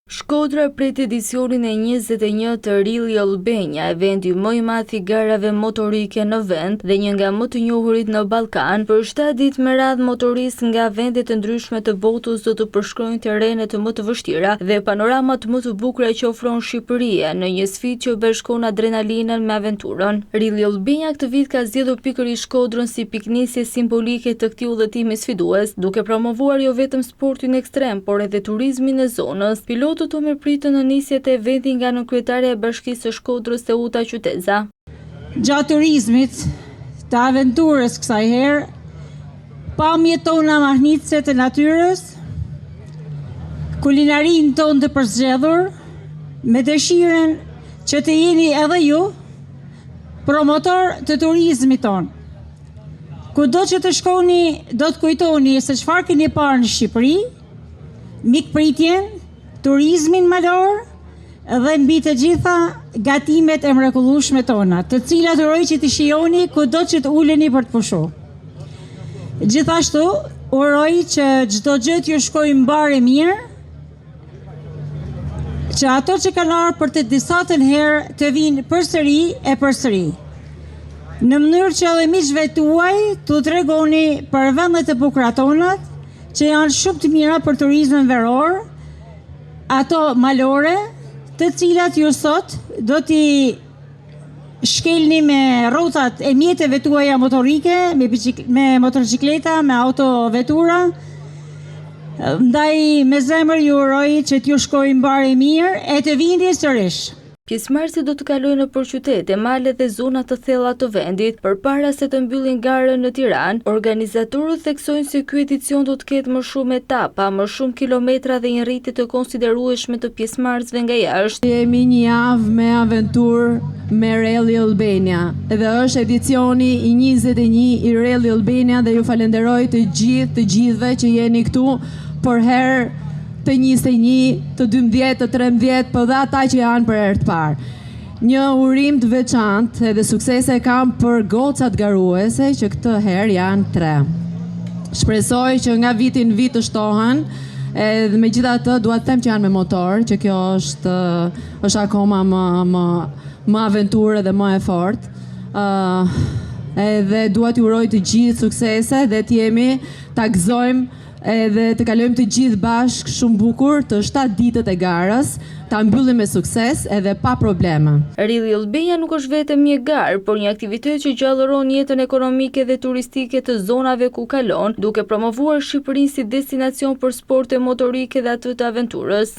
Shkodra pret edicionin e 21 të Rally Albania, eventi më i madh i garave motorike në vend dhe një nga më të njohurit në Ballkan. Për 7 ditë me radhë motoristë nga vende të ndryshme të botës do të përshkrojnë terrene më të vështira dhe panoramat më të bukura që ofron Shqipëria në një sfidë që bashkon adrenalinën me aventurën. Rally Albania këtë vit ka zgjedhur pikërisht Shkodrën si piknisje simbolike të këtij udhëtimi sfidues, duke promovuar jo vetëm sportin ekstrem, por edhe turizmin e zonës. Pilotët u mirëpritën në nisjet e eventit nga nënkryetaria e Bashkisë së Shkodrës Teuta Qyteza. Gjatë turizmit të aventurës kësaj herë, pamjet tona mahnitëse të natyrës, kulinarinë tonë të përzgjedhur, me dëshiren që të jeni edhe ju promotor të turizmit tonë. Kudo që të shkoni, do të kujtoni se çfarë keni parë në Shqipëri, mikpritjen, turizmin malor dhe mbi të gjitha gatimet e mrekullueshme tona, të cilat uroj që të shijoni kudo që të uleni për të pushuar. Gjithashtu, uroj që çdo gjë t'ju shkojë mbar e mirë, që ato që kanë ardhur për të disatën herë të vinë përsëri e përsëri. Në mënyrë që edhe miqve tuaj t'u tregoni për vendet e bukura tona, që janë shumë të mira për turizmin veror, ato malore, të cilat ju sot do t'i shkelni me rrotat e mjeteve tuaja motorike, me motorcikleta, me autovetura. Ndaj me zemër ju uroj që t'ju shkojë mbar e mirë e të vini sërish. Pjesëmarrësit do të kalojnë nëpër qytete, male dhe zona të thella të vendit, përpara se të mbyllin garën në Tiranë. Organizatorët theksojnë se ky edicion do të ketë më shumë etapa, më shumë kilometra dhe një rritje të konsiderueshme të pjesëmarrësve nga jashtë. Jemi një javë me aventurë me Rally Albania dhe është edicioni i 21 i Rally Albania dhe ju falenderoj të gjithëve që jeni këtu për herë të 21, të 12, të 13, për dhe ata që janë për herë të parë. Një urim të veçantë edhe suksese kam për gocat garuese që këtë herë janë 3. Shpresoj që nga viti në vit të shtohen, edhe me gjitha të duat them që janë me motor, që kjo është akoma më aventurë dhe më e fort. Edhe duat ju uroj të gjithë suksese dhe t'jemi ta gëzojmë edhe të kalojmë të gjithë bashkë shumë bukur të 7 ditët e garës, ta mbyllim me sukses edhe pa probleme. Rally Albania nuk është vetëm një garë, por një aktivitet që gjallëron jetën ekonomike dhe turistike të zonave ku kalon, duke promovuar Shqipërinë si destinacion për sporte motorike dhe atë të aventurës.